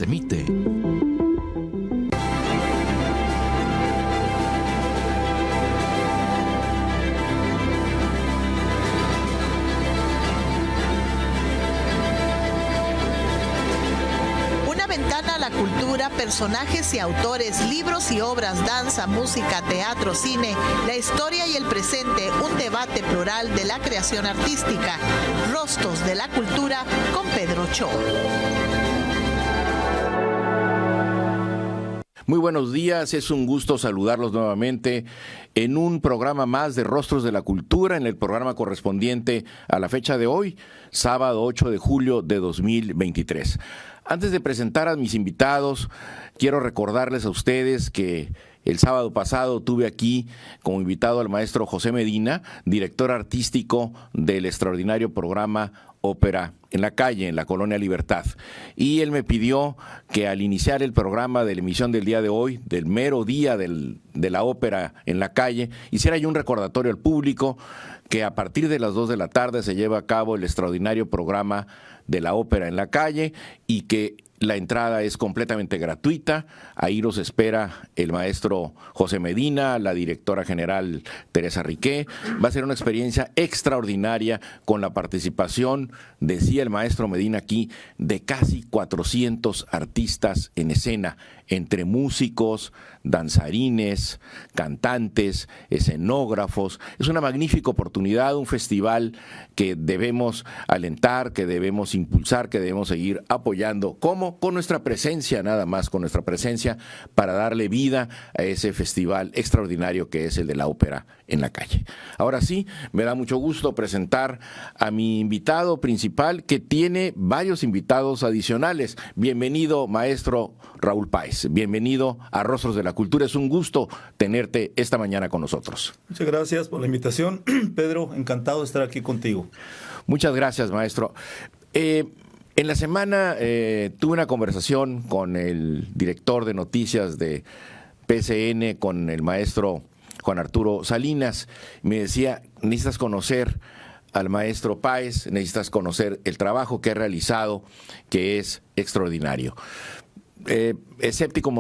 Emite. Una ventana a la cultura, personajes y autores, libros y obras, danza, música, teatro, cine, la historia y el presente, un debate plural de la creación artística. Rostros de la Cultura con Pedro Cho. Muy buenos días, es un gusto saludarlos nuevamente en un programa más de Rostros de la Cultura, en el programa correspondiente a la fecha de hoy, sábado 8 de julio de 2023. Antes de presentar a mis invitados, quiero recordarles a ustedes que el sábado pasado tuve aquí como invitado al maestro José Medina, director artístico del extraordinario programa Ópera en la Calle, en la Colonia Libertad. Y él me pidió que al iniciar el programa de la emisión del día de hoy, del mero día de la Ópera en la Calle, hiciera yo un recordatorio al público que a partir de las 2 de la tarde se lleva a cabo el extraordinario programa de la Ópera en la Calle y que la entrada es completamente gratuita. Ahí los espera el maestro José Medina, la directora general Teresa Riqué. Va a ser una experiencia extraordinaria con la participación, decía el maestro Medina aquí, de casi 400 artistas en escena, entre músicos, danzarines, cantantes, escenógrafos. Es una magnífica oportunidad, un festival que debemos alentar, que debemos impulsar, que debemos seguir apoyando. ¿Cómo? Con nuestra presencia, nada más con nuestra presencia, para darle vida a ese festival extraordinario que es el de la Ópera en la Calle. Ahora sí, me da mucho gusto presentar a mi invitado principal, que tiene varios invitados adicionales. Bienvenido, maestro Raúl Páez. Bienvenido a Rostros de la Cultura. Es un gusto tenerte esta mañana con nosotros. Muchas gracias por la invitación, Pedro. Encantado de estar aquí contigo. Muchas gracias, maestro. En la semana tuve una conversación con el director de noticias de PCN, con el maestro Juan Arturo Salinas. Me decía, necesitas conocer al maestro Páez, necesitas conocer el trabajo que ha realizado, que es extraordinario. Escéptico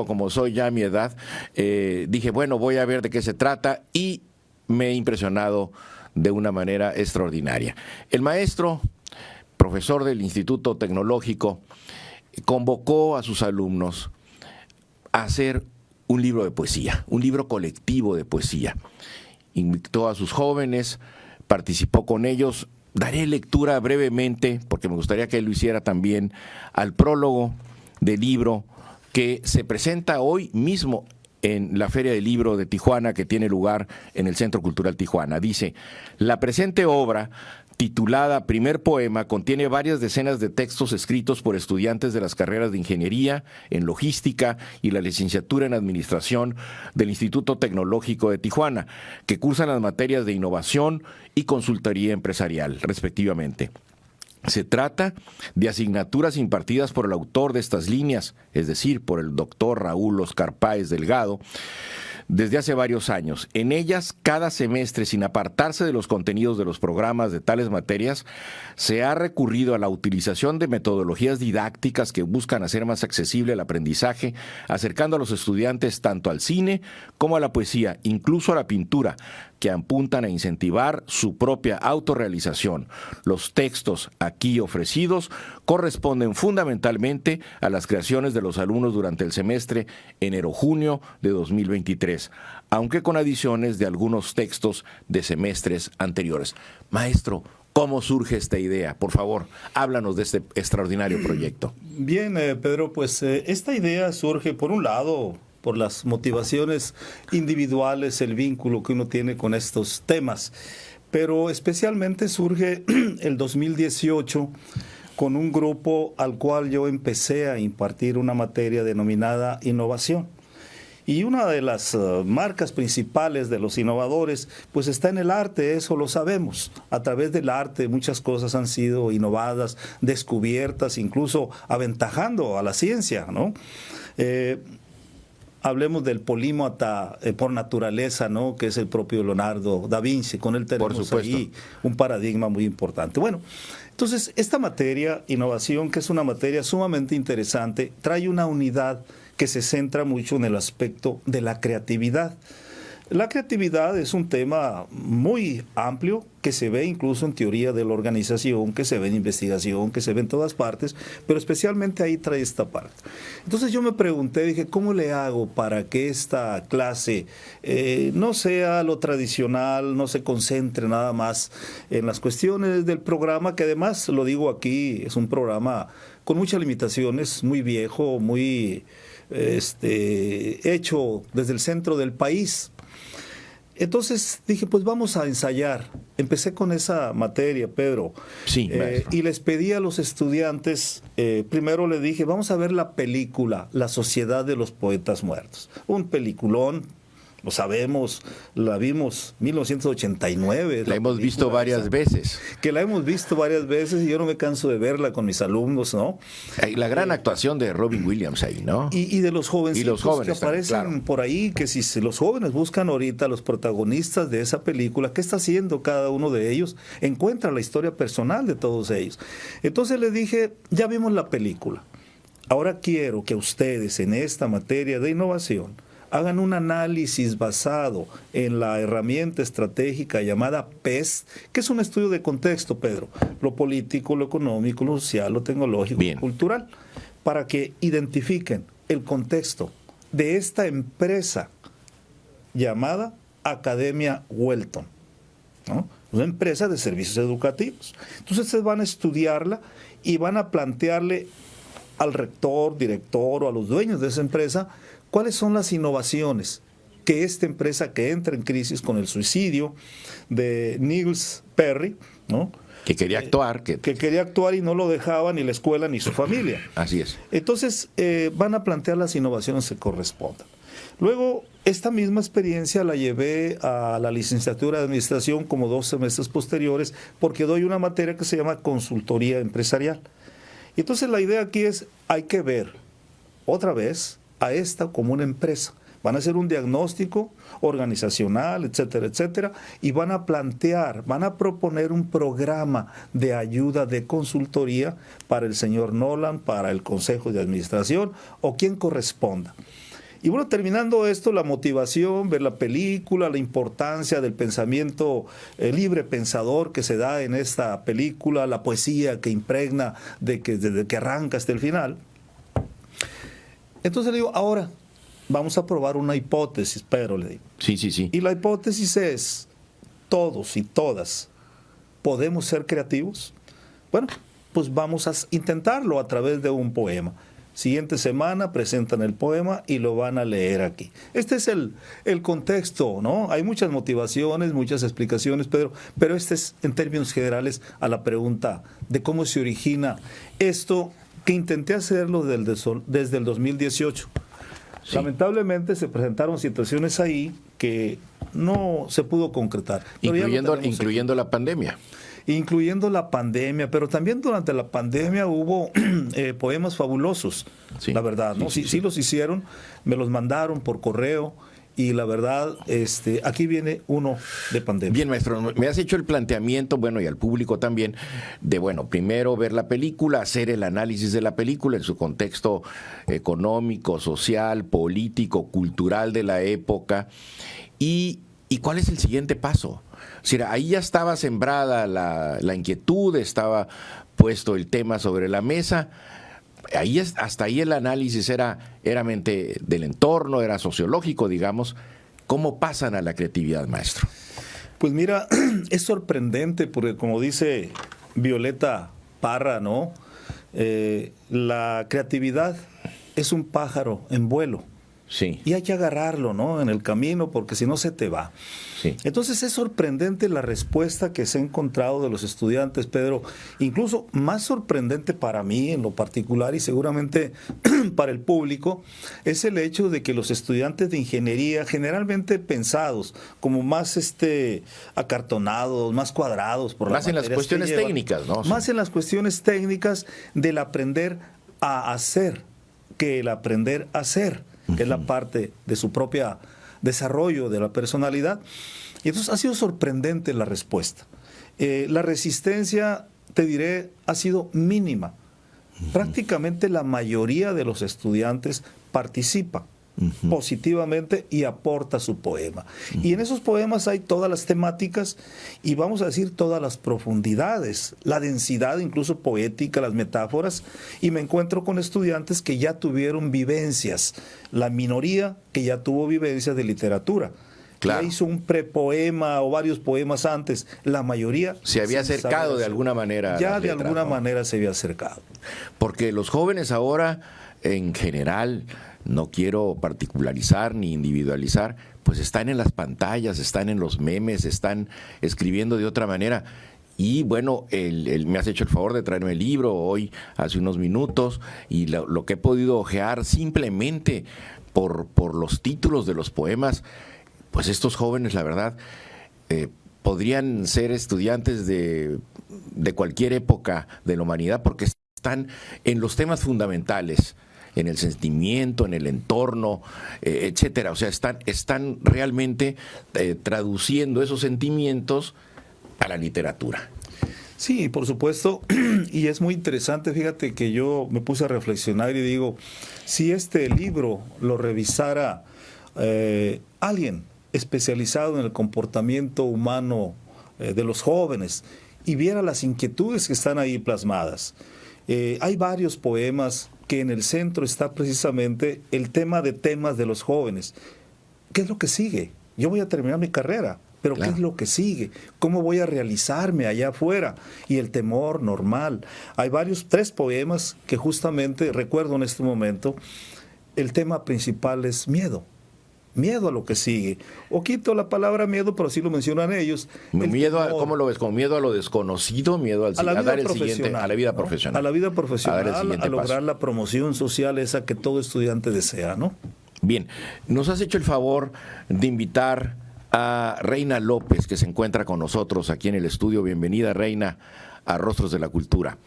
como soy ya a mi edad, dije, bueno, voy a ver de qué se trata, y me he impresionado de una manera extraordinaria. El maestro, profesor del Instituto Tecnológico, convocó a sus alumnos a hacer un libro de poesía, un libro colectivo de poesía. Invitó a sus jóvenes, participó con ellos. Daré lectura brevemente, porque me gustaría que él lo hiciera también, al prólogo del libro que se presenta hoy mismo en la Feria del Libro de Tijuana, que tiene lugar en el Centro Cultural Tijuana. Dice: la presente obra, titulada Primer Poema, contiene varias decenas de textos escritos por estudiantes de las carreras de Ingeniería en Logística y la licenciatura en Administración del Instituto Tecnológico de Tijuana, que cursan las materias de Innovación y Consultoría Empresarial, respectivamente. Se trata de asignaturas impartidas por el autor de estas líneas, es decir, por el doctor Raúl Oscar Páez Delgado, desde hace varios años. En ellas, cada semestre, sin apartarse de los contenidos de los programas de tales materias, se ha recurrido a la utilización de metodologías didácticas que buscan hacer más accesible el aprendizaje, acercando a los estudiantes tanto al cine como a la poesía, incluso a la pintura, que apuntan a incentivar su propia autorrealización. Los textos aquí ofrecidos corresponden fundamentalmente a las creaciones de los alumnos durante el semestre enero-junio de 2023, aunque con adiciones de algunos textos de semestres anteriores. Maestro, ¿cómo surge esta idea? Por favor, háblanos de este extraordinario proyecto. Bien, Pedro, pues esta idea surge, por un lado, por las motivaciones individuales, el vínculo que uno tiene con estos temas, pero especialmente surge el 2018 con un grupo al cual yo empecé a impartir una materia denominada innovación. Y una de las marcas principales de los innovadores, pues está en el arte, eso lo sabemos. A través del arte muchas cosas han sido innovadas, descubiertas, incluso aventajando a la ciencia, ¿no? Hablemos del polímata por naturaleza, ¿no? Que es el propio Leonardo da Vinci. Con él tenemos ahí un paradigma muy importante. Bueno, Entonces, esta materia, innovación, que es una materia sumamente interesante, trae una unidad que se centra mucho en el aspecto de la creatividad. La creatividad es un tema muy amplio que se ve incluso en teoría de la organización, que se ve en investigación, que se ve en todas partes, pero especialmente ahí trae esta parte. Entonces yo me pregunté, dije, ¿cómo le hago para que esta clase no sea lo tradicional, no se concentre nada más en las cuestiones del programa, que además, lo digo aquí, es un programa con muchas limitaciones, muy viejo, muy hecho desde el centro del país? Entonces dije, pues vamos a ensayar. Empecé con esa materia, Pedro. Sí, y les pedí a los estudiantes, primero le dije, vamos a ver la película La Sociedad de los Poetas Muertos. Un peliculón, lo sabemos, la vimos en 1989. La hemos visto varias veces. Que la hemos visto varias veces y yo no me canso de verla con mis alumnos, ¿no? La gran actuación de Robin Williams ahí, ¿no? Y de los jovencitos y los jóvenes que aparecen también, claro. por ahí, que si los jóvenes buscan ahorita los protagonistas de esa película, ¿qué está haciendo cada uno de ellos? Encuentra la historia personal de todos ellos. Entonces les dije, ya vimos la película. Ahora quiero que ustedes en esta materia de innovación hagan un análisis basado en la herramienta estratégica llamada PES, que es un estudio de contexto, Pedro, lo político, lo económico, lo social, lo tecnológico, lo cultural, para que identifiquen el contexto de esta empresa llamada Academia Welton, ¿no? Una empresa de servicios educativos. Entonces ustedes van a estudiarla y van a plantearle al rector, director o a los dueños de esa empresa cuáles son las innovaciones que esta empresa que entra en crisis con el suicidio de Niels Perry, ¿no? Que quería actuar. Que quería actuar y no lo dejaba ni la escuela ni su familia. Así es. Entonces van a plantear las innovaciones que correspondan. Luego, esta misma experiencia la llevé a la licenciatura de Administración como 2 semestres posteriores, porque doy una materia que se llama Consultoría Empresarial. Y entonces la idea aquí es, hay que ver otra vez a esta como una empresa. Van a hacer un diagnóstico organizacional, etcétera, etcétera, y van a plantear, van a proponer un programa de ayuda de consultoría para el señor Nolan, para el Consejo de Administración o quien corresponda. Y bueno, terminando esto, la motivación, ver la película, la importancia del pensamiento libre pensador que se da en esta película, la poesía que impregna desde que arranca hasta el final. Entonces le digo, ahora vamos a probar una hipótesis, Pedro, le digo. Sí, sí, sí. Y la hipótesis es, todos y todas, ¿podemos ser creativos? Bueno, pues vamos a intentarlo a través de un poema. Siguiente semana presentan el poema y lo van a leer aquí. Este es el contexto, ¿no? Hay muchas motivaciones, muchas explicaciones, Pedro, pero este es, en términos generales, a la pregunta de cómo se origina esto, que intenté hacerlo desde el 2018. Sí. Lamentablemente se presentaron situaciones ahí que no se pudo concretar. Incluyendo la pandemia. Incluyendo la pandemia, pero también durante la pandemia hubo poemas fabulosos, sí, la verdad, ¿no? Sí, los hicieron, me los mandaron por correo. Y la verdad, aquí viene uno de pandemia. Bien, maestro, me has hecho el planteamiento, bueno, y al público también, de, bueno, primero ver la película, hacer el análisis de la película en su contexto económico, social, político, cultural de la época. ¿Y cuál es el siguiente paso? O sea, ahí ya estaba sembrada la inquietud, estaba puesto el tema sobre la mesa. Hasta ahí el análisis era mente del entorno, era sociológico, digamos. ¿Cómo pasan a la creatividad, maestro? Pues mira, es sorprendente porque, como dice Violeta Parra, ¿no? La creatividad es un pájaro en vuelo. Sí. Y hay que agarrarlo, ¿no? En el camino, porque si no se te va. Sí. Entonces es sorprendente la respuesta que se ha encontrado de los estudiantes, Pedro. Incluso más sorprendente para mí en lo particular y seguramente para el público, es el hecho de que los estudiantes de ingeniería, generalmente pensados como más acartonados, más cuadrados por más en las cuestiones técnicas, ¿no? Más en las cuestiones técnicas del aprender a hacer que el aprender a ser, que es la parte de su propia desarrollo de la personalidad. Y entonces ha sido sorprendente la respuesta. La resistencia te diré, ha sido mínima. Prácticamente la mayoría de los estudiantes participa positivamente y aporta su poema. Y en esos poemas hay todas las temáticas y vamos a decir todas las profundidades, la densidad incluso poética, las metáforas, y me encuentro con estudiantes que ya tuvieron vivencias, la minoría que ya tuvo vivencias de literatura. Claro. Ya hizo un prepoema o varios poemas antes, la mayoría se había acercado de alguna manera. Ya de letras, alguna ¿no? manera se había acercado. Porque los jóvenes ahora, en general, no quiero particularizar ni individualizar, pues están en las pantallas, están en los memes, están escribiendo de otra manera. Y bueno, me has hecho el favor de traerme el libro hoy, hace unos minutos, y lo que he podido ojear simplemente por los títulos de los poemas, pues estos jóvenes, la verdad, podrían ser estudiantes de cualquier época de la humanidad, porque están en los temas fundamentales, en el sentimiento, en el entorno, etcétera. O sea, están realmente traduciendo esos sentimientos a la literatura. Sí, por supuesto, y es muy interesante, fíjate que yo me puse a reflexionar y digo, si este libro lo revisara alguien especializado en el comportamiento humano de los jóvenes y viera las inquietudes que están ahí plasmadas, hay varios poemas que en el centro está precisamente el tema de temas de los jóvenes. ¿Qué es lo que sigue? Yo voy a terminar mi carrera, pero claro, ¿qué es lo que sigue? ¿Cómo voy a realizarme allá afuera? Y el temor normal. Hay tres poemas que justamente recuerdo en este momento. El tema principal es miedo. Miedo a lo que sigue. O quito la palabra miedo, pero sí lo mencionan ellos. Miedo a, ¿cómo lo ves? ¿Con miedo a lo desconocido? ¿Miedo a dar el siguiente, a la vida profesional? A la vida profesional, a lograr la promoción social esa que todo estudiante desea, ¿no? Bien, nos has hecho el favor de invitar a Reina López, que se encuentra con nosotros aquí en el estudio. Bienvenida, Reina, a Rostros de la Cultura.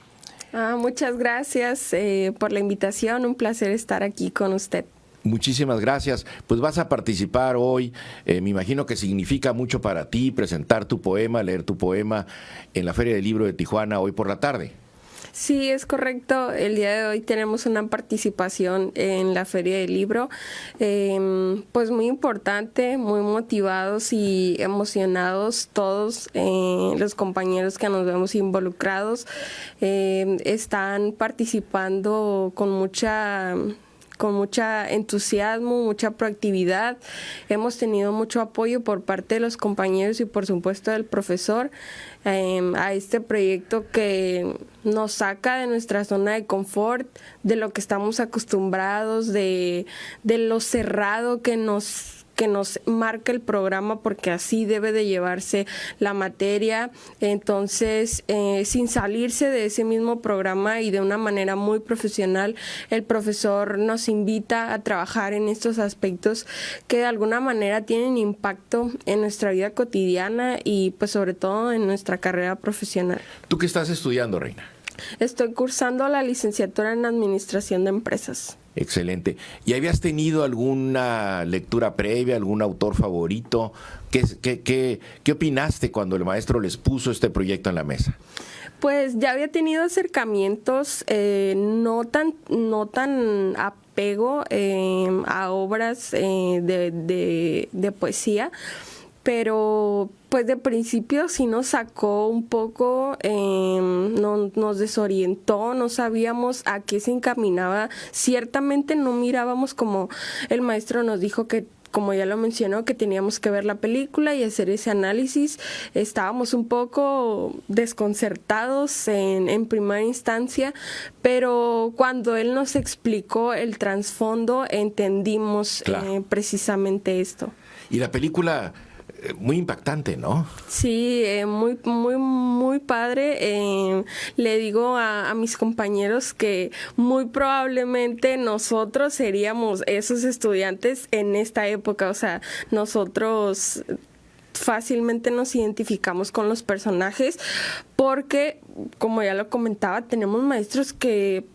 Muchas gracias por la invitación. Un placer estar aquí con usted. Muchísimas gracias. Pues vas a participar hoy. Me imagino que significa mucho para ti presentar tu poema, leer tu poema en la Feria del Libro de Tijuana hoy por la tarde. Sí, es correcto. El día de hoy tenemos una participación en la Feria del Libro, pues muy importante, muy motivados y emocionados todos los compañeros que nos vemos involucrados. Están participando con mucha entusiasmo, mucha proactividad. Hemos tenido mucho apoyo por parte de los compañeros y por supuesto del profesor a este proyecto que nos saca de nuestra zona de confort, de lo que estamos acostumbrados, de lo cerrado que nos marca el programa, porque así debe de llevarse la materia. Entonces, sin salirse de ese mismo programa y de una manera muy profesional, el profesor nos invita a trabajar en estos aspectos que de alguna manera tienen impacto en nuestra vida cotidiana y pues sobre todo en nuestra carrera profesional. ¿Tú qué estás estudiando, Reina? Estoy cursando la licenciatura en Administración de Empresas. Excelente. ¿Y habías tenido alguna lectura previa, algún autor favorito? ¿Qué opinaste cuando el maestro les puso este proyecto en la mesa? Pues ya había tenido acercamientos, no tan apego a obras de poesía, pero pues de principio sí nos sacó un poco, nos desorientó, no sabíamos a qué se encaminaba. Ciertamente no mirábamos, como el maestro nos dijo que, como ya lo mencionó, que teníamos que ver la película y hacer ese análisis. Estábamos un poco desconcertados en primera instancia, pero cuando él nos explicó el trasfondo entendimos precisamente esto. Y la película, muy impactante, ¿no? Sí, muy padre. Le digo a mis compañeros que muy probablemente nosotros seríamos esos estudiantes en esta época. O sea, nosotros fácilmente nos identificamos con los personajes porque, como ya lo comentaba, tenemos maestros que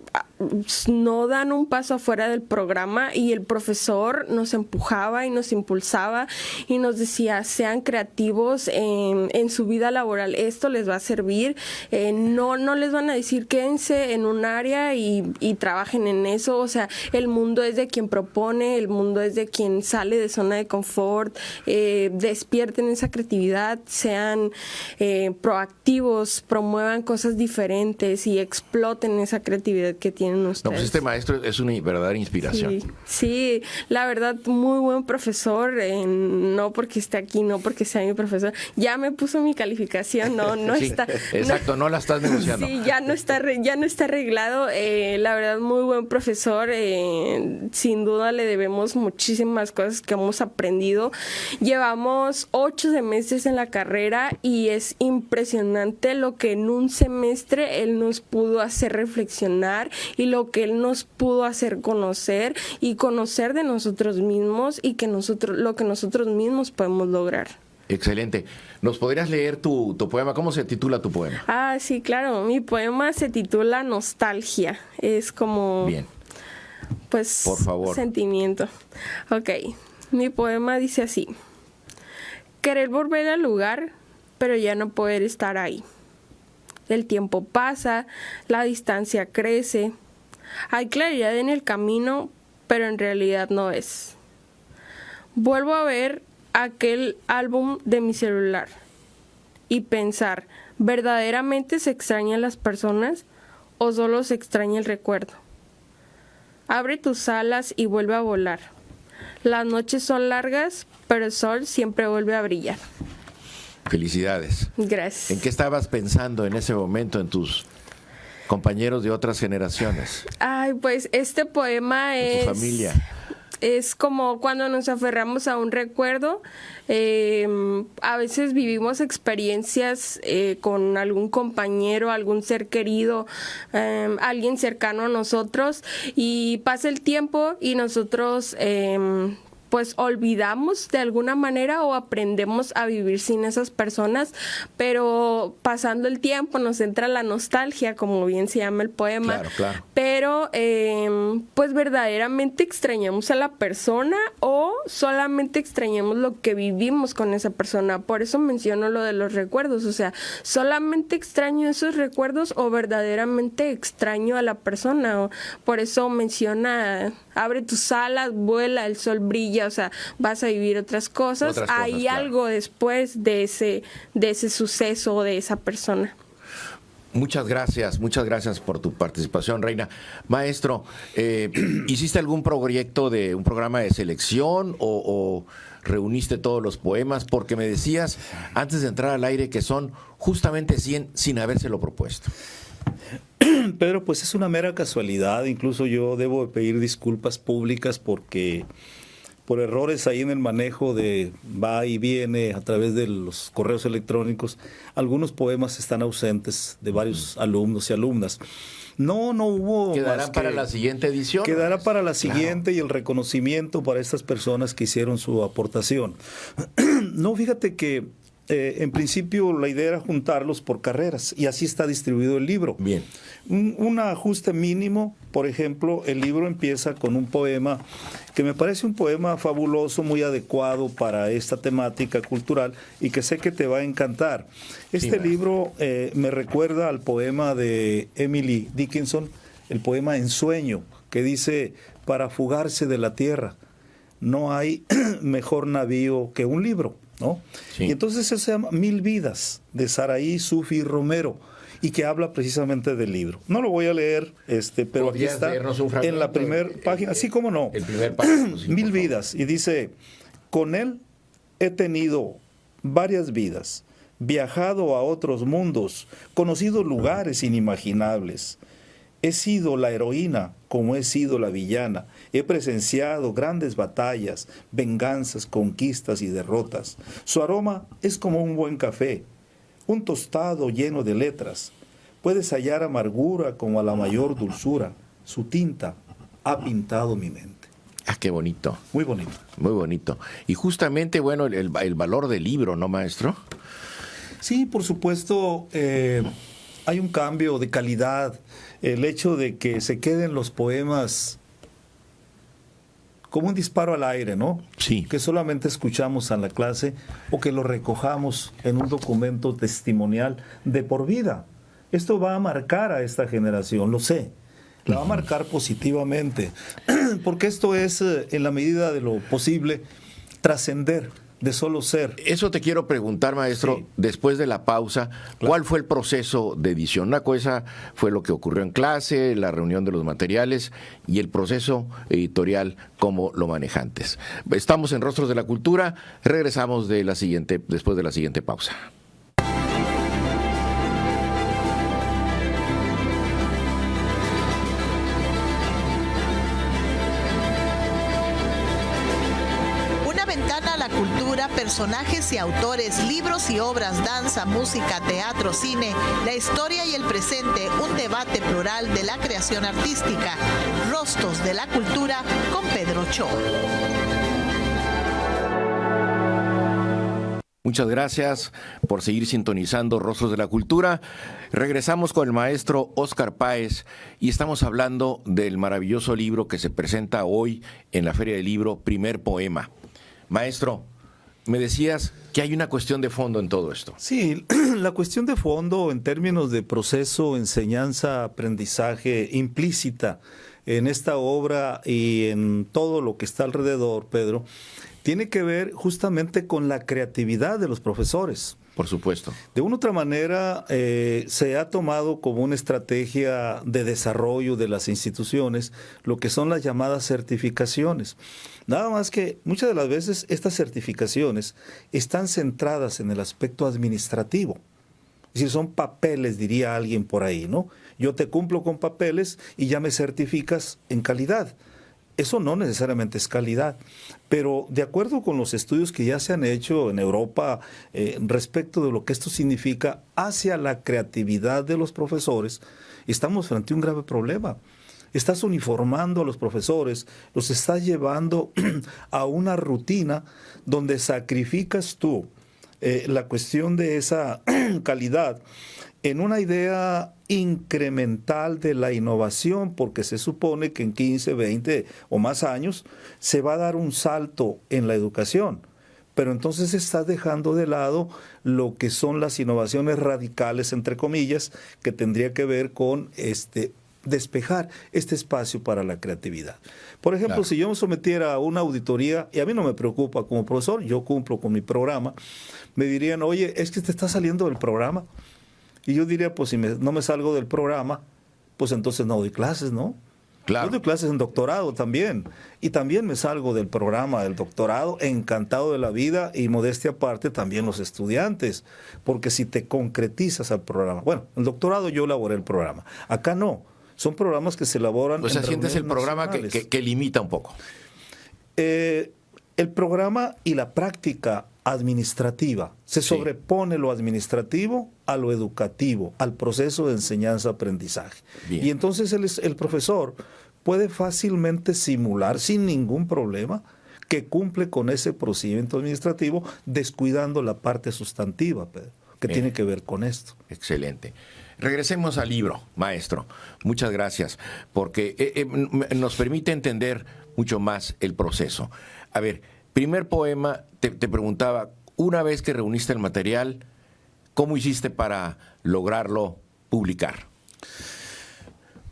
no dan un paso afuera del programa, y el profesor nos empujaba y nos impulsaba y nos decía: sean creativos en su vida laboral, esto les va a servir, no les van a decir quédense en un área y trabajen en eso. O sea, el mundo es de quien propone, el mundo es de quien sale de zona de confort. Despierten esa creatividad, sean proactivos, promuevan cosas diferentes y exploten esa creatividad que tienen ustedes. No, pues este maestro es una verdadera inspiración. Sí, la verdad, muy buen profesor, no porque esté aquí, no porque sea mi profesor. Ya me puso mi calificación, no Sí, está. exacto, no la estás negociando. Sí, ya no está arreglado. La verdad, muy buen profesor. Sin duda le debemos muchísimas cosas que hemos aprendido. Llevamos 8 semestres en la carrera y es impresionante lo que en un semestre él nos pudo hacer reflexionar y lo que él nos pudo hacer conocer y conocer de nosotros mismos y lo que nosotros mismos podemos lograr. Excelente. ¿Nos podrías leer tu poema? ¿Cómo se titula tu poema? Ah, sí, claro. Mi poema se titula Nostalgia. Es como... Bien. Pues... Por favor. Sentimiento. Ok. Mi poema dice así: querer volver al lugar, pero ya no poder estar ahí. El tiempo pasa, la distancia crece. Hay claridad en el camino, pero en realidad no es. Vuelvo a ver aquel álbum de mi celular y pensar: ¿verdaderamente se extrañan las personas o solo se extraña el recuerdo? Abre tus alas y vuelve a volar. Las noches son largas, pero el sol siempre vuelve a brillar. Felicidades. Gracias. ¿En qué estabas pensando en ese momento en tus compañeros de otras generaciones? Ay, pues este poema En tu familia. Es como cuando nos aferramos a un recuerdo. A veces vivimos experiencias con algún compañero, algún ser querido, alguien cercano a nosotros, y pasa el tiempo y nosotros pues olvidamos de alguna manera o aprendemos a vivir sin esas personas, pero pasando el tiempo nos entra la nostalgia, como bien se llama el poema. Claro, claro. Pero pues verdaderamente extrañamos a la persona o solamente extrañamos lo que vivimos con esa persona. Por eso menciono lo de los recuerdos, o sea, solamente extraño esos recuerdos o verdaderamente extraño a la persona. Por eso menciona: abre tus alas, vuela, el sol brilla. O sea, vas a vivir otras cosas. Hay claro. algo después de ese suceso o de esa persona. Muchas gracias por tu participación, Reina. Maestro, ¿hiciste algún proyecto de un programa de selección o reuniste todos los poemas? Porque me decías antes de entrar al aire que son justamente 100 sin habérselo propuesto. Pedro, pues es una mera casualidad. Incluso yo debo pedir disculpas públicas porque por errores ahí en el manejo de va y viene a través de los correos electrónicos, algunos poemas están ausentes de varios alumnos y alumnas. No hubo... ¿Quedará para la siguiente edición? Quedará para la siguiente, claro. Y el reconocimiento para estas personas que hicieron su aportación. No, fíjate que en principio la idea era juntarlos por carreras y así está distribuido el libro. Bien. Un ajuste mínimo, por ejemplo, el libro empieza con un poema que me parece un poema fabuloso, muy adecuado para esta temática cultural y que sé que te va a encantar. Este libro me recuerda al poema de Emily Dickinson, el poema Ensueño, que dice: para fugarse de la tierra no hay mejor navío que un libro, ¿no? Sí. Y entonces eso se llama 1000 vidas, de Saraí Sufi Romero, y que habla precisamente del libro. No lo voy a leer, pero aquí está en la primera página, así como no. El primer párrafo, sí, 1000 vidas, y dice: con él he tenido varias vidas, viajado a otros mundos, conocido lugares inimaginables. He sido la heroína como he sido la villana. He presenciado grandes batallas, venganzas, conquistas y derrotas. Su aroma es como un buen café, un tostado lleno de letras. Puedes hallar amargura como a la mayor dulzura. Su tinta ha pintado mi mente. Ah, qué bonito. Muy bonito. Muy bonito. Y justamente, bueno, el valor del libro, ¿no, maestro? Sí, por supuesto. hay un cambio de calidad. El hecho de que se queden los poemas como un disparo al aire, ¿no? Sí. Que solamente escuchamos en la clase o que lo recojamos en un documento testimonial de por vida. Esto va a marcar a esta generación, lo sé. La va a marcar positivamente, porque esto es, en la medida de lo posible, trascender de solo ser. Eso te quiero preguntar, maestro, Sí. después de la pausa, ¿cuál fue el proceso de edición? Una cosa fue lo que ocurrió en clase, la reunión de los materiales y el proceso editorial, ¿cómo lo manejantes? Estamos en Rostros de la Cultura, regresamos después de la siguiente pausa. Cultura, personajes y autores, libros y obras, danza, música, teatro, cine, la historia y el presente, un debate plural de la creación artística. Rostros de la Cultura con Pedro Ochoa. Muchas gracias por seguir sintonizando Rostros de la Cultura. Regresamos con el maestro Óscar Páez y estamos hablando del maravilloso libro que se presenta hoy en la Feria del Libro, Primer Poema. Maestro, me decías que hay una cuestión de fondo en todo esto. Sí, la cuestión de fondo en términos de proceso, enseñanza, aprendizaje implícita en esta obra y en todo lo que está alrededor, Pedro, tiene que ver justamente con la creatividad de los profesores. Por supuesto. De una u otra manera, se ha tomado como una estrategia de desarrollo de las instituciones lo que son las llamadas certificaciones. Nada más que muchas de las veces estas certificaciones están centradas en el aspecto administrativo. Es decir, son papeles, diría alguien por ahí, ¿no? Yo te cumplo con papeles y ya me certificas en calidad. Eso no necesariamente es calidad, pero de acuerdo con los estudios que ya se han hecho en Europa respecto de lo que esto significa hacia la creatividad de los profesores, estamos frente a un grave problema. Estás uniformando a los profesores, los estás llevando a una rutina donde sacrificas tú la cuestión de esa calidad en una idea incremental de la innovación, porque se supone que en 15, 20 o más años se va a dar un salto en la educación. Pero entonces estás dejando de lado lo que son las innovaciones radicales, entre comillas, que tendría que ver con despejar este espacio para la creatividad. Por ejemplo, claro, si yo me sometiera a una auditoría, y a mí no me preocupa como profesor, yo cumplo con mi programa, me dirían, oye, es que te está saliendo del programa. Y yo diría, pues si no me salgo del programa, pues entonces no doy clases, ¿no? Claro. Yo doy clases en doctorado también. Y también me salgo del programa del doctorado, encantado de la vida y modestia aparte también los estudiantes. Porque si te concretizas al programa, bueno, en el doctorado yo elaboré el programa. Acá no. Son programas que se elaboran. O sea, sientes el programa que limita un poco. El programa y la práctica administrativa. Se sobrepone lo administrativo a lo educativo, al proceso de enseñanza-aprendizaje. Y entonces el profesor puede fácilmente simular sin ningún problema que cumple con ese procedimiento administrativo, descuidando la parte sustantiva, Pedro, que tiene que ver con esto. Excelente. Regresemos al libro, maestro. Muchas gracias, porque nos permite entender mucho más el proceso. A ver, primer poema, te preguntaba, una vez que reuniste el material, ¿cómo hiciste para lograrlo publicar?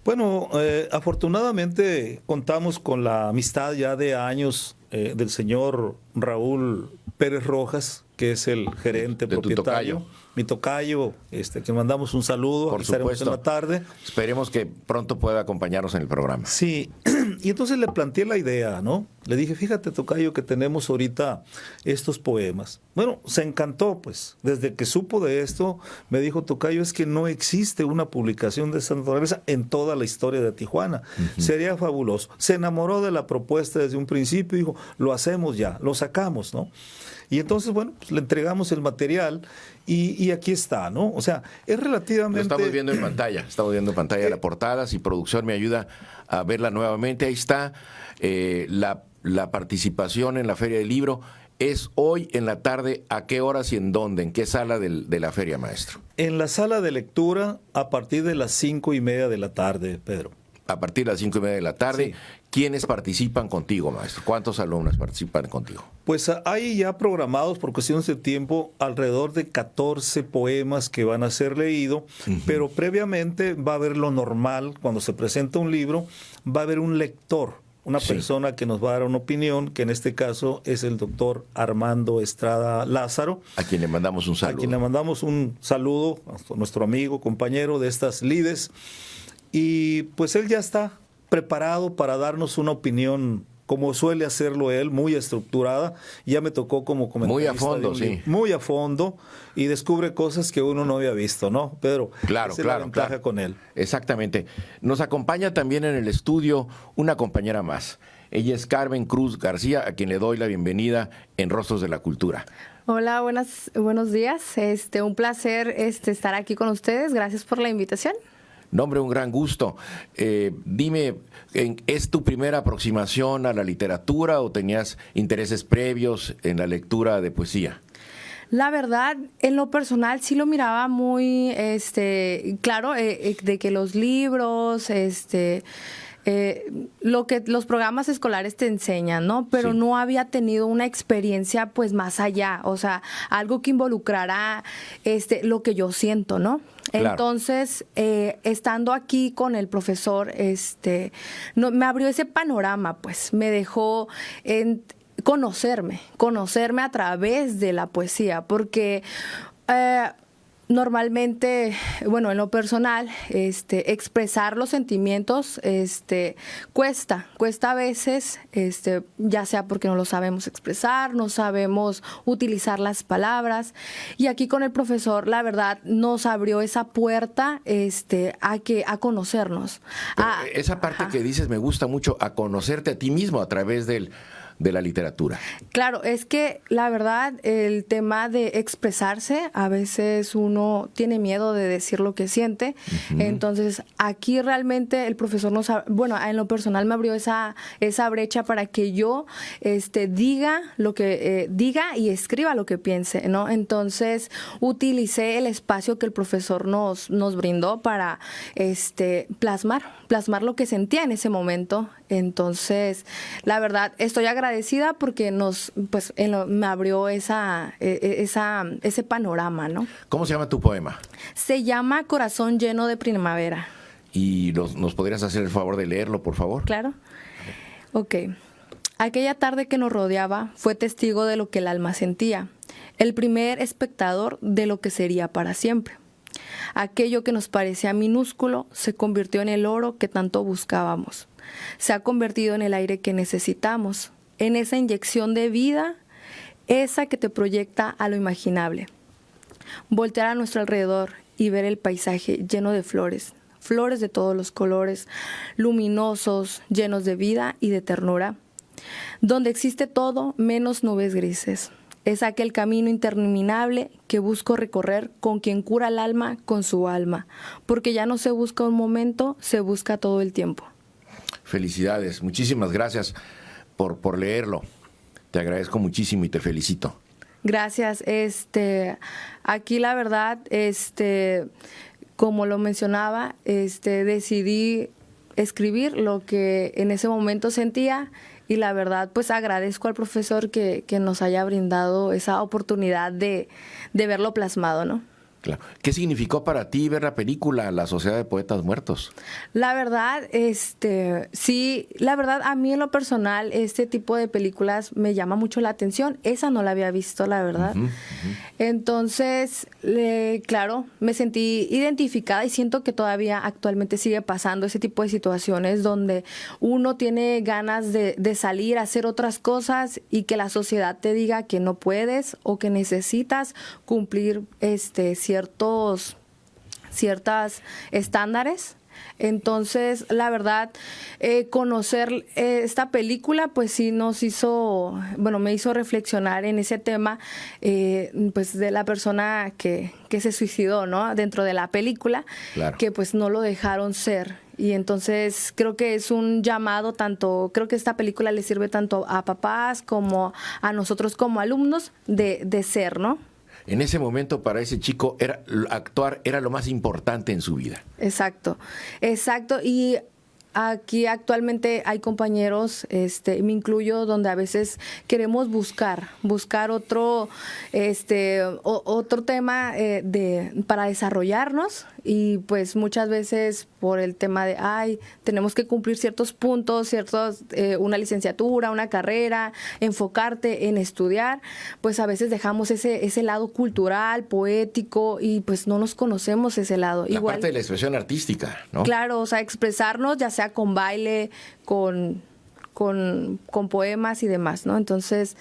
Bueno, afortunadamente contamos con la amistad ya de años del señor Raúl Pérez Rojas, que es el gerente de propietario. Mi tocayo, que mandamos un saludo. Por estaremos supuesto. En la tarde. Esperemos que pronto pueda acompañarnos en el programa. Sí, y entonces le planteé la idea, ¿no? Le dije, fíjate, tocayo, que tenemos ahorita estos poemas. Bueno, se encantó, pues. Desde que supo de esto, me dijo, tocayo, es que no existe una publicación de esta naturaleza en toda la historia de Tijuana. Sería fabuloso. Se enamoró de la propuesta desde un principio y dijo, lo hacemos ya, lo sacamos, ¿no? Y entonces, bueno, pues le entregamos el material y aquí está, ¿no? O sea, es relativamente... Lo estamos viendo en pantalla, la portada. Si producción me ayuda a verla nuevamente, ahí está la participación en la Feria del Libro. es hoy en la tarde. ¿A qué horas y en dónde? ¿En qué sala de la feria, maestro? En la sala de lectura a partir de las 5:30 de la tarde, Pedro. A partir de las 5:30 de la tarde. Sí. ¿Quiénes participan contigo, maestro? ¿Cuántos alumnos participan contigo? Pues hay ya programados por cuestiones de tiempo alrededor de 14 poemas que van a ser leídos, pero previamente va a haber lo normal, cuando se presenta un libro, va a haber un lector, una Sí. persona que nos va a dar una opinión, que en este caso es el doctor Armando Estrada Lázaro, A quien le mandamos un a saludo. quien le mandamos un saludo, a nuestro amigo, compañero de estas lides, y pues él ya está preparado para darnos una opinión, como suele hacerlo él, muy estructurada. Ya me tocó como comentarista. Muy a fondo, de un sí. libro, muy a fondo, y descubre cosas que uno no había visto, ¿no, Pedro? Claro, Esa es la claro, ventaja claro. con él. Exactamente. Nos acompaña también en el estudio una compañera más. Ella es Carmen Cruz García, a quien le doy la bienvenida en Rostros de la Cultura. Hola, buenos días. Un placer estar aquí con ustedes. Gracias por la invitación. No, hombre, un gran gusto. Dime, ¿es tu primera aproximación a la literatura o tenías intereses previos en la lectura de poesía? La verdad, en lo personal sí lo miraba muy, claro, de que los libros, lo que los programas escolares te enseñan, ¿no? Pero Sí. no había tenido una experiencia pues más allá, o sea, algo que involucrara lo que yo siento, ¿no? Claro. Entonces, estando aquí con el profesor, me abrió ese panorama, pues, me dejó conocerme a través de la poesía, porque normalmente, bueno, en lo personal, expresar los sentimientos, cuesta a veces, ya sea porque no lo sabemos expresar, no sabemos utilizar las palabras, y aquí con el profesor, la verdad, nos abrió esa puerta, a conocernos. Pero esa parte Ajá. que dices me gusta mucho, a conocerte a ti mismo a través de la literatura. Claro, es que la verdad el tema de expresarse, a veces uno tiene miedo de decir lo que siente, entonces aquí realmente el profesor bueno, en lo personal me abrió esa brecha para que yo diga lo que diga y escriba lo que piense, ¿no? Entonces utilicé el espacio que el profesor nos brindó para plasmar lo que sentía en ese momento. Entonces, la verdad, estoy agradecida porque me abrió ese panorama, ¿no? ¿Cómo se llama tu poema? Se llama Corazón lleno de primavera. ¿Y nos podrías hacer el favor de leerlo, por favor? ¿Claro? Ok. Aquella tarde que nos rodeaba fue testigo de lo que el alma sentía, el primer espectador de lo que sería para siempre. Aquello que nos parecía minúsculo se convirtió en el oro que tanto buscábamos. Se ha convertido en el aire que necesitamos, en esa inyección de vida, esa que te proyecta a lo imaginable. Voltear a nuestro alrededor y ver el paisaje lleno de flores, flores de todos los colores, luminosos, llenos de vida y de ternura, donde existe todo menos nubes grises. Es aquel camino interminable que busco recorrer con quien cura el alma con su alma, porque ya no se busca un momento, se busca todo el tiempo. Felicidades, muchísimas gracias por leerlo. Te agradezco muchísimo y te felicito. Gracias. Aquí la verdad, como lo mencionaba, decidí escribir lo que en ese momento sentía, y la verdad, pues agradezco al profesor que nos haya brindado esa oportunidad de verlo plasmado, ¿no? Claro. ¿Qué significó para ti ver la película La Sociedad de Poetas Muertos? La verdad, sí, la verdad, a mí en lo personal, este tipo de películas me llama mucho la atención. Esa no la había visto, la verdad. Entonces, claro, me sentí identificada y siento que todavía actualmente sigue pasando ese tipo de situaciones donde uno tiene ganas de salir a hacer otras cosas y que la sociedad te diga que no puedes o que necesitas cumplir ciertas estándares. Entonces, la verdad, conocer esta película, pues sí me hizo reflexionar en ese tema, pues de la persona que se suicidó, ¿no? Dentro de la película, Claro. que pues no lo dejaron ser. Y entonces creo que es un llamado creo que esta película le sirve tanto a papás como a nosotros como alumnos de ser, ¿no? En ese momento para ese chico actuar era lo más importante en su vida. Exacto. Y aquí actualmente hay compañeros, me incluyo, donde a veces queremos buscar otro tema para desarrollarnos, y pues muchas veces por el tema de tenemos que cumplir ciertos puntos, una licenciatura, una carrera, enfocarte en estudiar, pues a veces dejamos ese lado cultural, poético, y pues no nos conocemos ese lado. La parte de la expresión artística, ¿no? Claro, o sea, expresarnos ya sea con baile, con poemas y demás, ¿no? Entonces,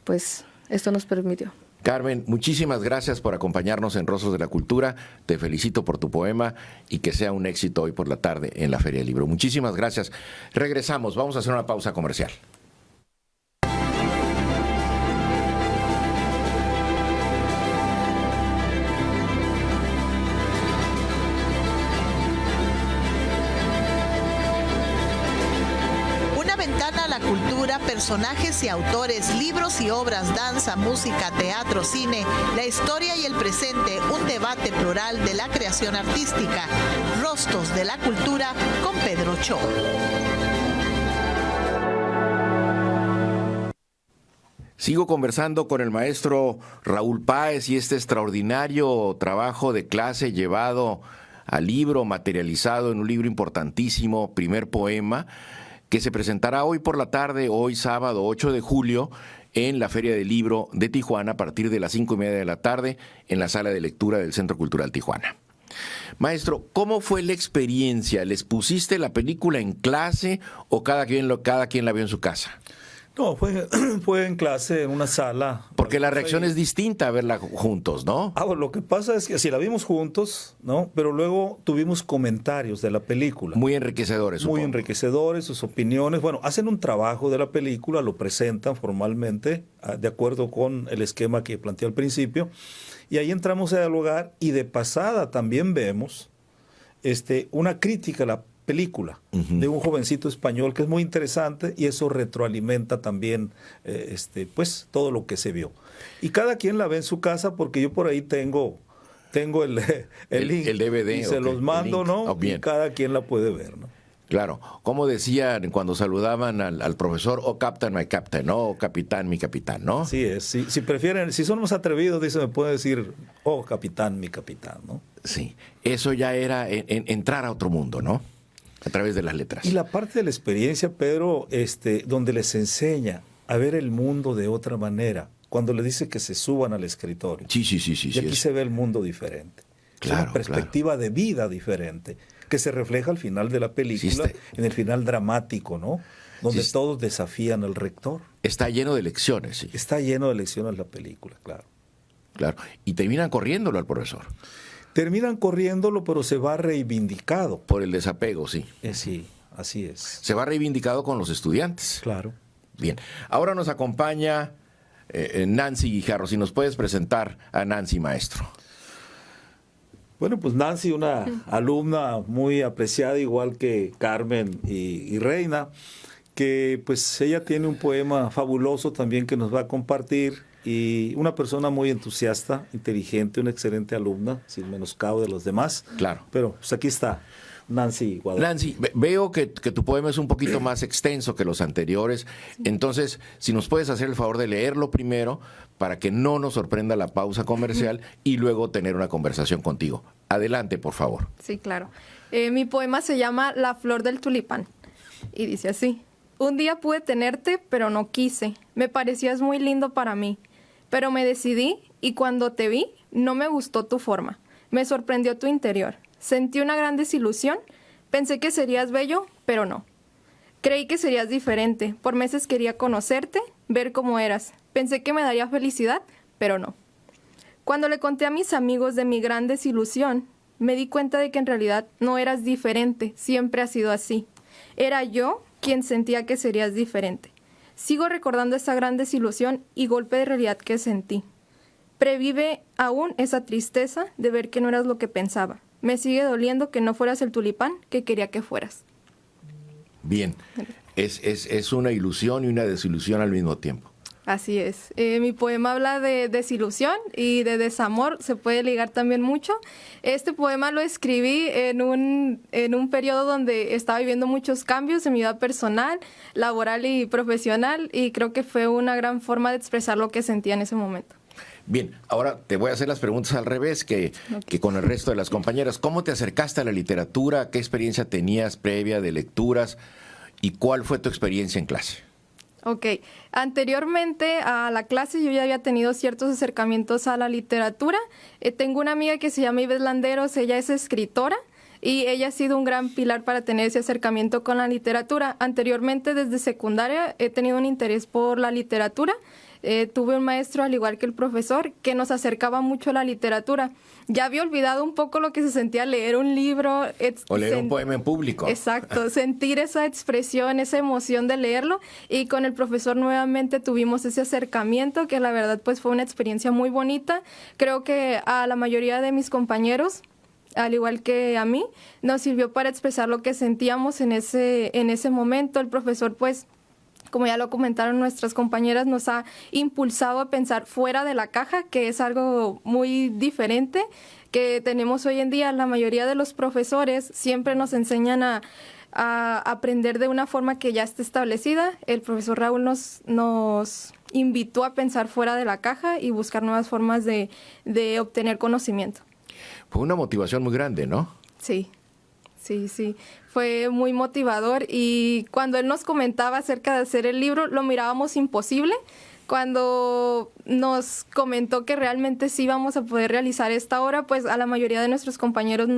pues esto nos permitió. Carmen, muchísimas gracias por acompañarnos en Rostros de la Cultura. Te felicito por tu poema y que sea un éxito hoy por la tarde en la Feria del Libro. Muchísimas gracias. Regresamos, vamos a hacer una pausa comercial. Cultura, personajes y autores, libros y obras, danza, música, teatro, cine, la historia y el presente, un debate plural de la creación artística. Rostros de la Cultura con Pedro Cho. Sigo conversando con el maestro Raúl Páez y este extraordinario trabajo de clase llevado al libro, materializado en un libro importantísimo, Primer Poema, que se presentará hoy por la tarde, hoy sábado 8 de julio, en la Feria del Libro de Tijuana a partir de las 5:30 de la tarde en la sala de lectura del Centro Cultural Tijuana. Maestro, ¿cómo fue la experiencia? ¿Les pusiste la película en clase o cada quien la vio en su casa? No, fue en clase, en una sala. Porque la reacción es distinta a verla juntos, ¿no? Lo que pasa es que si la vimos juntos, ¿no? Pero luego tuvimos comentarios de la película. Muy enriquecedores, supongo. Muy enriquecedores, sus opiniones. Bueno, hacen un trabajo de la película, lo presentan formalmente, de acuerdo con el esquema que planteé al principio. Y ahí entramos a dialogar y de pasada también vemos una crítica a la película de un jovencito español que es muy interesante, y eso retroalimenta también pues todo lo que se vio. Y cada quien la ve en su casa, porque yo por ahí tengo el link, el DVD, y se los mando, ¿no? Bien. Y cada quien la puede ver, ¿no? Claro, como decían cuando saludaban al profesor, captain, my captain, ¿no? O capitán, mi capitán, ¿no? Así es. Si prefieren, si son más atrevidos, me puede decir, capitán, mi capitán, ¿no? Sí, eso ya era entrar a otro mundo, ¿no? A través de las letras. Y la parte de la experiencia, Pedro, donde les enseña a ver el mundo de otra manera, cuando le dice que se suban al escritorio. Sí. Y aquí se ve el mundo diferente. Claro, es una perspectiva de vida diferente, que se refleja al final de la película, en el final dramático, ¿no? Donde todos desafían al rector. Está lleno de lecciones, sí. Está lleno de lecciones la película, claro. Claro, y terminan corriéndolo al profesor. Terminan corriéndolo, pero se va reivindicado. Por el desapego, sí. Sí, así es. Se va reivindicado con los estudiantes. Claro. Bien, ahora nos acompaña Nancy Guijarro. Si nos puedes presentar a Nancy, maestro. Bueno, pues Nancy, una alumna muy apreciada, igual que Carmen y Reina, que pues ella tiene un poema fabuloso también que nos va a compartir, y una persona muy entusiasta, inteligente, una excelente alumna, sin menoscabo de los demás. Claro. Pero pues aquí está Nancy Guadalupe. Nancy, veo que tu poema es un poquito más extenso que los anteriores, entonces si nos puedes hacer el favor de leerlo primero para que no nos sorprenda la pausa comercial y luego tener una conversación contigo. Adelante, por favor. Sí, claro. Mi poema se llama La flor del tulipán y dice así: un día pude tenerte, pero no quise. Me parecías muy lindo para mí, pero me decidí y cuando te vi no me gustó tu forma. Me sorprendió tu interior. Sentí una gran desilusión. Pensé que serías bello, pero no. Creí que serías diferente. Por meses quería conocerte, ver cómo eras. Pensé que me daría felicidad, pero no. Cuando le conté a mis amigos de mi gran desilusión, me di cuenta de que en realidad no eras diferente. Siempre ha sido así. Era yo quien sentía que serías diferente. Sigo recordando esa gran desilusión y golpe de realidad que sentí. Previve aún esa tristeza de ver que no eras lo que pensaba. Me sigue doliendo que no fueras el tulipán que quería que fueras. Bien, es una ilusión y una desilusión al mismo tiempo. Así es. Mi poema habla de desilusión y de desamor, se puede ligar también mucho. Este poema lo escribí en un periodo donde estaba viviendo muchos cambios en mi vida personal, laboral y profesional, y creo que fue una gran forma de expresar lo que sentía en ese momento. Bien, ahora te voy a hacer las preguntas al revés que con el resto de las compañeras. ¿Cómo te acercaste a la literatura? ¿Qué experiencia tenías previa de lecturas? ¿Y cuál fue tu experiencia en clase? Ok, anteriormente a la clase yo ya había tenido ciertos acercamientos a la literatura. Tengo una amiga que se llama Ives Landeros, ella es escritora y ella ha sido un gran pilar para tener ese acercamiento con la literatura. Anteriormente, desde secundaria, he tenido un interés por la literatura. Tuve un maestro, al igual que el profesor, que nos acercaba mucho a la literatura. Ya había olvidado un poco lo que se sentía leer un libro. O leer un poema en público. Exacto, sentir esa expresión, esa emoción de leerlo. Y con el profesor nuevamente tuvimos ese acercamiento, que la verdad pues fue una experiencia muy bonita. Creo que a la mayoría de mis compañeros, al igual que a mí, nos sirvió para expresar lo que sentíamos en ese momento. El profesor pues, como ya lo comentaron nuestras compañeras, nos ha impulsado a pensar fuera de la caja, que es algo muy diferente que tenemos hoy en día. La mayoría de los profesores siempre nos enseñan a aprender de una forma que ya está establecida. El profesor Raúl nos invitó a pensar fuera de la caja y buscar nuevas formas de obtener conocimiento. Fue una motivación muy grande, ¿no? Sí. Sí, fue muy motivador y cuando él nos comentaba acerca de hacer el libro, lo mirábamos imposible. Cuando nos comentó que realmente sí íbamos a poder realizar esta obra, pues a la mayoría de nuestros compañeros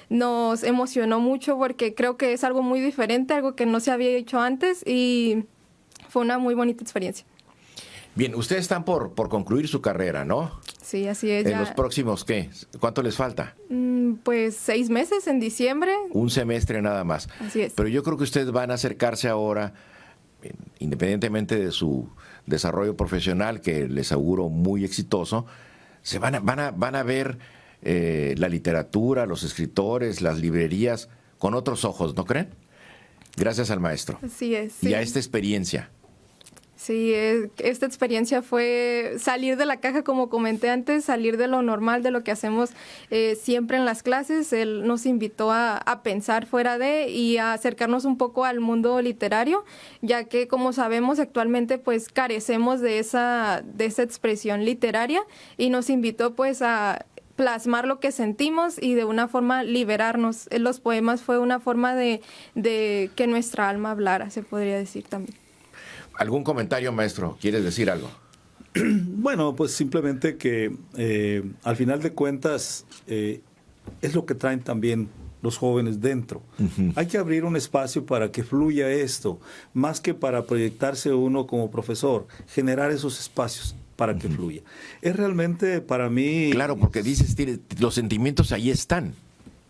nos emocionó mucho porque creo que es algo muy diferente, algo que no se había hecho antes y fue una muy bonita experiencia. Bien, ustedes están por concluir su carrera, ¿no? Sí, así es. ¿En los próximos qué? ¿Cuánto les falta? Pues 6 meses, en diciembre. Un semestre nada más. Así es. Pero yo creo que ustedes van a acercarse ahora, independientemente de su desarrollo profesional, que les auguro muy exitoso, se van a ver la literatura, los escritores, las librerías con otros ojos, ¿no creen? Gracias al maestro. Así es. Sí. Y a esta experiencia. Sí, esta experiencia fue salir de la caja, como comenté antes, salir de lo normal, de lo que hacemos siempre en las clases. Él nos invitó a pensar fuera de y a acercarnos un poco al mundo literario, ya que, como sabemos, actualmente pues carecemos de esa expresión literaria y nos invitó pues a plasmar lo que sentimos y de una forma liberarnos. Los poemas fue una forma de que nuestra alma hablara, se podría decir también. ¿Algún comentario, maestro? ¿Quieres decir algo? Bueno, pues simplemente que al final de cuentas es lo que traen también los jóvenes dentro. Uh-huh. Hay que abrir un espacio para que fluya esto, más que para proyectarse uno como profesor, generar esos espacios para que fluya. Es realmente para mí... Claro, porque dices, los sentimientos ahí están.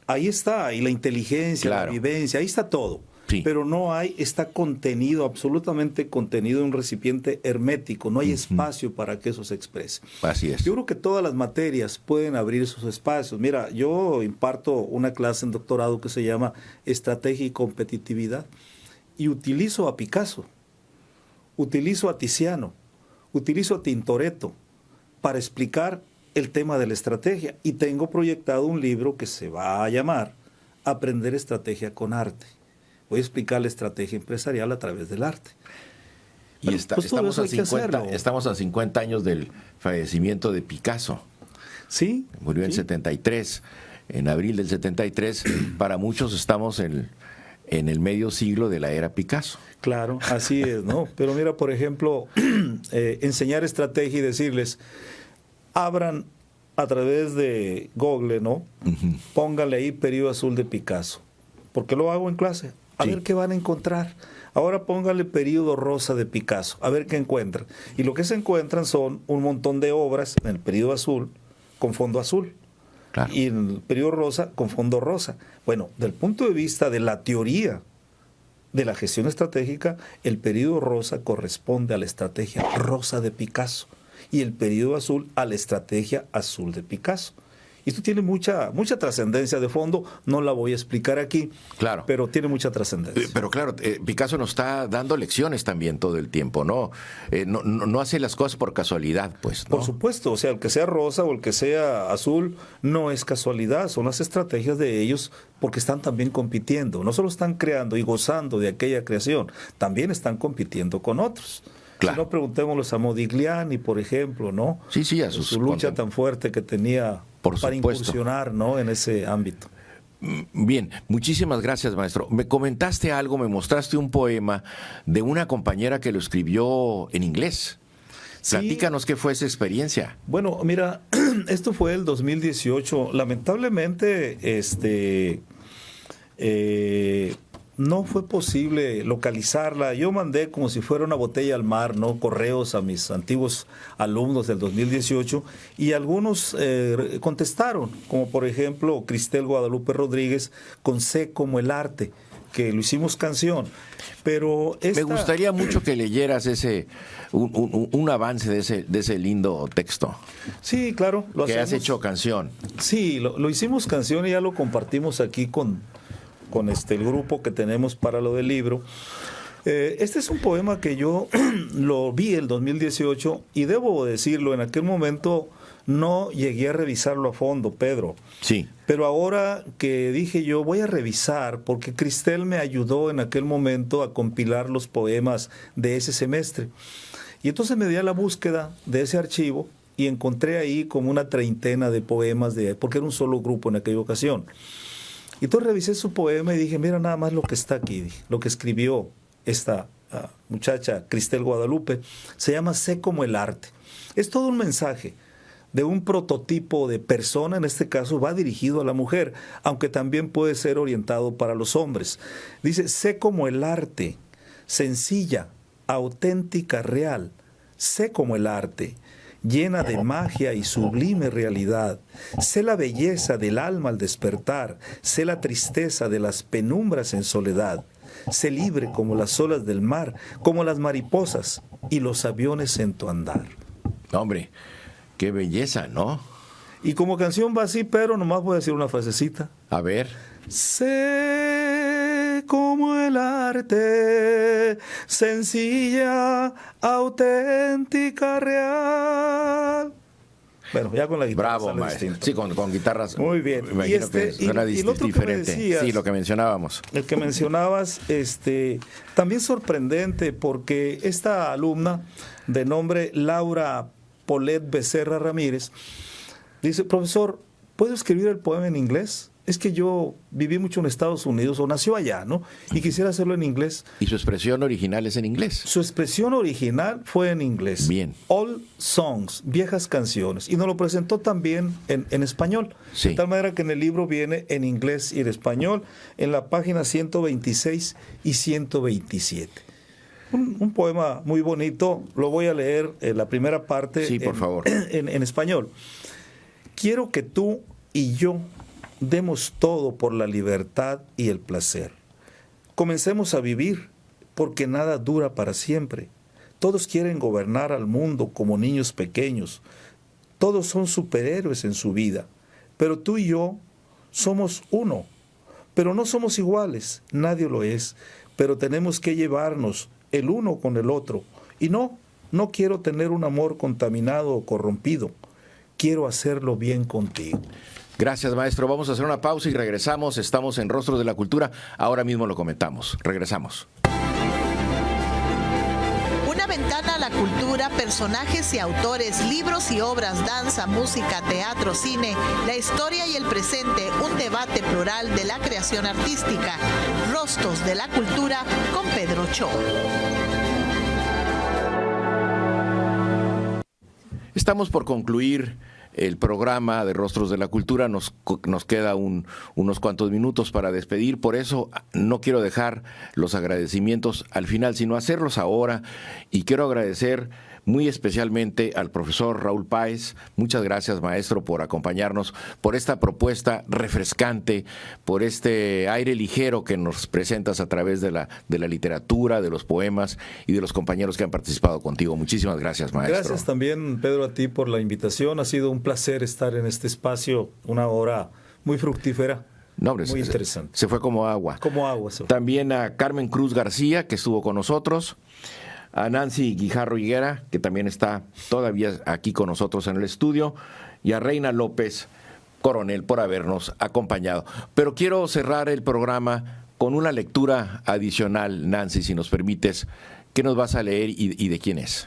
Ahí está, y la inteligencia, claro, la vivencia, ahí está todo. Sí. Pero no está contenido, absolutamente contenido en un recipiente hermético, no hay espacio para que eso se exprese. Así es. Yo creo que todas las materias pueden abrir esos espacios. Mira, yo imparto una clase en doctorado que se llama Estrategia y Competitividad y utilizo a Picasso, utilizo a Tiziano, utilizo a Tintoretto para explicar el tema de la estrategia y tengo proyectado un libro que se va a llamar Aprender Estrategia con Arte. Voy a explicar la estrategia empresarial a través del arte. Y pues estamos a 50 años del fallecimiento de Picasso. Sí. Murió en 73, en abril del 73. Para muchos estamos en el medio siglo de la era Picasso. Claro, así es, ¿no? Pero mira, por ejemplo, enseñar estrategia y decirles, abran a través de Google, ¿no? Uh-huh. Póngale ahí Periodo Azul de Picasso. Porque lo hago en clase. A ver qué van a encontrar. Ahora póngale Periodo Rosa de Picasso, a ver qué encuentran. Y lo que se encuentran son un montón de obras en el periodo azul con fondo azul. Claro. Y en el periodo rosa con fondo rosa. Bueno, del punto de vista de la teoría de la gestión estratégica, el periodo rosa corresponde a la estrategia rosa de Picasso y el periodo azul a la estrategia azul de Picasso. Y esto tiene mucha trascendencia de fondo, no la voy a explicar aquí, Claro. pero tiene mucha trascendencia. Pero claro, Picasso nos está dando lecciones también todo el tiempo, ¿no? No hace las cosas por casualidad, pues, ¿no? Por supuesto, o sea, el que sea rosa o el que sea azul no es casualidad, son las estrategias de ellos porque están también compitiendo. No solo están creando y gozando de aquella creación, también están compitiendo con otros. Claro. Si no, preguntémoslos a Modigliani, por ejemplo, ¿no? Sí, a sus su lucha tan fuerte que tenía Por para supuesto. incursionar, ¿no?, en ese ámbito. Bien, muchísimas gracias, maestro. Me comentaste algo, me mostraste un poema de una compañera que lo escribió en inglés. Sí. Platícanos qué fue esa experiencia. Bueno, mira, esto fue el 2018. Lamentablemente, no fue posible localizarla. Yo mandé como si fuera una botella al mar, ¿no?, correos a mis antiguos alumnos del 2018 y algunos contestaron, como por ejemplo Cristel Guadalupe Rodríguez con C como el arte, que lo hicimos canción. Pero Me gustaría mucho que leyeras un avance de ese lindo texto Sí, claro. Lo que has hacemos. hecho canción. Sí, lo hicimos canción y ya lo compartimos aquí con el grupo que tenemos para lo del libro. Este es un poema que yo lo vi el 2018 y debo decirlo, en aquel momento no llegué a revisarlo a fondo, Pedro. Sí. Pero ahora que dije yo voy a revisar, porque Cristel me ayudó en aquel momento a compilar los poemas de ese semestre. Y entonces me di a la búsqueda de ese archivo y encontré ahí como una treintena de poemas, porque era un solo grupo en aquella ocasión. Y entonces revisé su poema y dije, mira nada más lo que está aquí, lo que escribió esta muchacha Cristel Guadalupe, se llama Sé como el arte. Es todo un mensaje de un prototipo de persona, en este caso va dirigido a la mujer, aunque también puede ser orientado para los hombres. Dice, sé como el arte, sencilla, auténtica, real. Sé como el arte, llena de magia y sublime realidad. Sé la belleza del alma al despertar, sé la tristeza de las penumbras en soledad. Sé libre como las olas del mar, como las mariposas y los aviones en tu andar. Hombre, qué belleza, ¿no? Y como canción va así, pero nomás voy a decir una frasecita. A ver. Sé como el arte, sencilla, auténtica, real. Bueno, ya con la guitarra. Bravo, sale maestro. distinto. Sí, con guitarras. Muy bien. Me imagino que suena y el otro que me diferente. decías, Sí, lo que mencionábamos. el que mencionabas, también sorprendente, porque esta alumna de nombre Laura Polet Becerra Ramírez dice, profesor, ¿puedo escribir el poema en inglés? Es que yo viví mucho en Estados Unidos, o nació allá, ¿no? Y quisiera hacerlo en inglés. Y su expresión original es en inglés. Su expresión original fue en inglés. Bien. Old songs, viejas canciones. Y nos lo presentó también en español. Sí. De tal manera que en el libro viene en inglés y en español, en la página 126 y 127. Un poema muy bonito. Lo voy a leer la primera parte. Sí, por favor. En español. Quiero que tú y yo demos todo por la libertad y el placer. Comencemos a vivir, porque nada dura para siempre. Todos quieren gobernar al mundo como niños pequeños. Todos son superhéroes en su vida. Pero tú y yo somos uno. Pero no somos iguales, nadie lo es. Pero tenemos que llevarnos el uno con el otro. Y no quiero tener un amor contaminado o corrompido. Quiero hacerlo bien contigo. Gracias, maestro. Vamos a hacer una pausa y regresamos. Estamos en Rostros de la Cultura. Ahora mismo lo comentamos. Regresamos. Una ventana a la cultura, personajes y autores, libros y obras, danza, música, teatro, cine, la historia y el presente, un debate plural de la creación artística. Rostros de la Cultura con Pedro Cho. Estamos por concluir el programa de Rostros de la Cultura. Nos queda unos cuantos minutos para despedir. Por eso no quiero dejar los agradecimientos al final, sino hacerlos ahora. Y quiero agradecer muy especialmente al profesor Raúl Páez. Muchas gracias, maestro, por acompañarnos, por esta propuesta refrescante, por este aire ligero que nos presentas a través de la literatura, de los poemas y de los compañeros que han participado contigo. Muchísimas gracias, maestro. Gracias también, Pedro, a ti por la invitación. Ha sido un placer estar en este espacio, una hora muy fructífera. No, hombre, muy interesante. Se fue como agua. Como agua. Se fue. También a Carmen Cruz García, que estuvo con nosotros, a Nancy Guijarro Higuera, que también está todavía aquí con nosotros en el estudio, y a Reina López Coronel por habernos acompañado. Pero quiero cerrar el programa con una lectura adicional, Nancy, si nos permites. ¿Qué nos vas a leer y de quién es?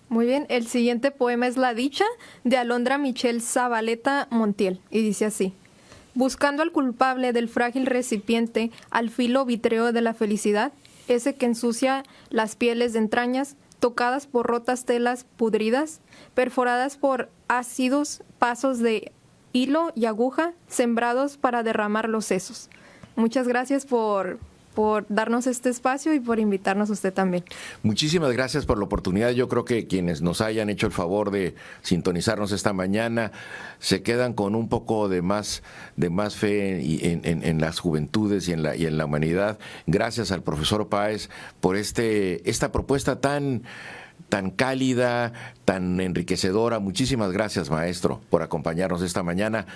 Muy bien, el siguiente poema es La dicha, de Alondra Michelle Zabaleta Montiel, y dice así: buscando al culpable del frágil recipiente, al filo vítreo de la felicidad, ese que ensucia las pieles de entrañas, tocadas por rotas telas pudridas, perforadas por ácidos pasos de hilo y aguja, sembrados para derramar los sesos. Muchas gracias por darnos este espacio y por invitarnos a usted también. Muchísimas gracias por la oportunidad. Yo creo que quienes nos hayan hecho el favor de sintonizarnos esta mañana se quedan con un poco de más fe en las juventudes y en la humanidad. Gracias al profesor Páez por esta propuesta tan cálida, tan enriquecedora. Muchísimas gracias, maestro, por acompañarnos esta mañana.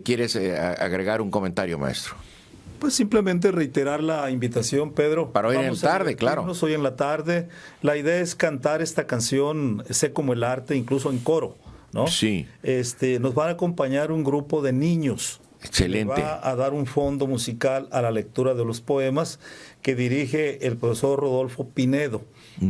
¿Quieres agregar un comentario, maestro? Pues simplemente reiterar la invitación, Pedro. Para hoy en la tarde, claro. Hoy en la tarde. La idea es cantar esta canción, Sé como el arte, incluso en coro, ¿no? Sí. Nos van a acompañar un grupo de niños. Excelente. Va a dar un fondo musical a la lectura de los poemas que dirige el profesor Rodolfo Pinedo.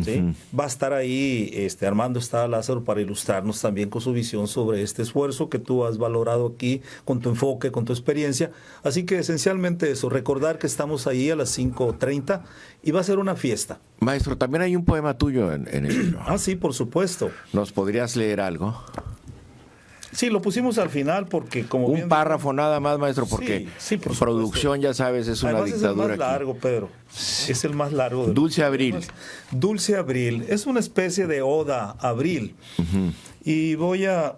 ¿Sí? Va a estar ahí Armando Estrada Lázaro para ilustrarnos también con su visión sobre este esfuerzo que tú has valorado aquí, con tu enfoque, con tu experiencia. Así que esencialmente eso, recordar que estamos ahí a las 5:30 y va a ser una fiesta. Maestro, también hay un poema tuyo en el libro. Ah, sí, por supuesto. ¿Nos podrías leer algo? Sí, lo pusimos al final porque como un párrafo nada más, maestro, porque sí, por producción, ya sabes, es una dictadura. Es el más largo, Pedro. Es el más largo. Dulce Abril. Dulce Abril. Es una especie de oda a Abril. Y voy a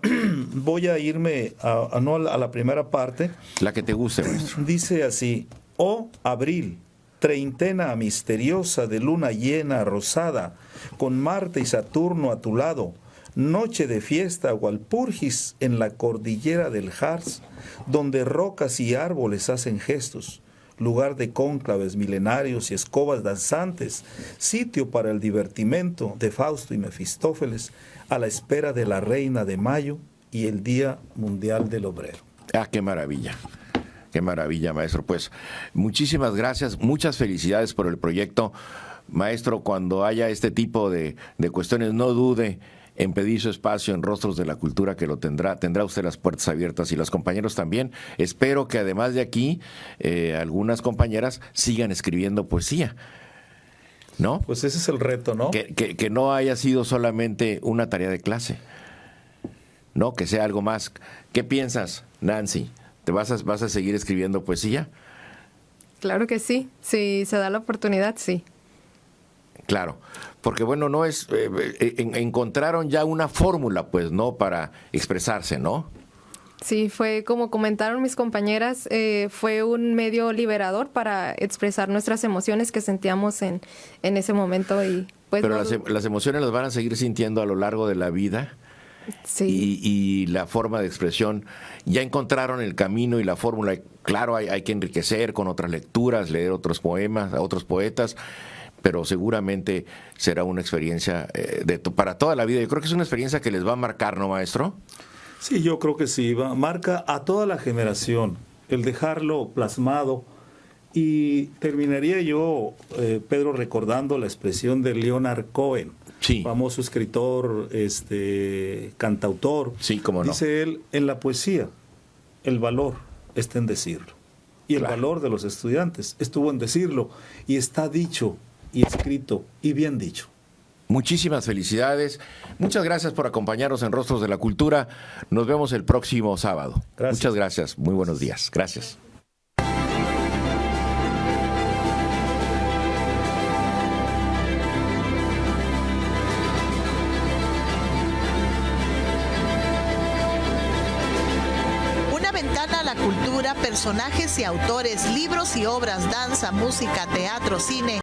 irme a la primera parte. La que te guste, maestro. Dice así: oh Abril, treintena misteriosa de luna llena rosada, con Marte y Saturno a tu lado, noche de fiesta Walpurgis en la cordillera del Harz, donde rocas y árboles hacen gestos, lugar de cónclaves milenarios y escobas danzantes, sitio para el divertimento de Fausto y Mefistófeles, a la espera de la reina de mayo y el Día Mundial del Obrero. Ah, qué maravilla. Qué maravilla, maestro. Pues muchísimas gracias, muchas felicidades por el proyecto. Maestro, cuando haya este tipo de cuestiones, no dude en pedir su espacio en Rostros de la Cultura, que lo tendrá usted las puertas abiertas, y los compañeros también. Espero que además de aquí, algunas compañeras sigan escribiendo poesía, ¿no? Pues ese es el reto, ¿no? Que no haya sido solamente una tarea de clase, ¿no? Que sea algo más. ¿Qué piensas, Nancy? ¿Te vas a seguir escribiendo poesía? Claro que sí. Si se da la oportunidad, sí. Claro, porque bueno, no es encontraron ya una fórmula, pues, ¿no? Para expresarse, ¿no? Sí, fue como comentaron mis compañeras, fue un medio liberador para expresar nuestras emociones que sentíamos en ese momento. Y pues, pero las emociones las van a seguir sintiendo a lo largo de la vida. Sí. Y la forma de expresión, ya encontraron el camino y la fórmula. Claro, hay que enriquecer con otras lecturas, leer otros poemas, a otros poetas, pero seguramente será una experiencia para toda la vida. Yo creo que es una experiencia que les va a marcar, ¿no, maestro? Sí, yo creo que sí, marca a toda la generación el dejarlo plasmado. Y terminaría yo, Pedro, recordando la expresión de Leonard Cohen, sí, famoso escritor, cantautor. Sí, cómo no. Dice él, en la poesía, el valor está en decirlo. Y el valor de los estudiantes estuvo en decirlo, y está dicho y escrito y bien dicho. Muchísimas felicidades. Muchas gracias por acompañarnos en Rostros de la Cultura. Nos vemos el próximo sábado. Gracias. Muchas gracias. Muy buenos días. Gracias. ventana a la cultura, personajes y autores, libros y obras, danza, música, teatro, cine.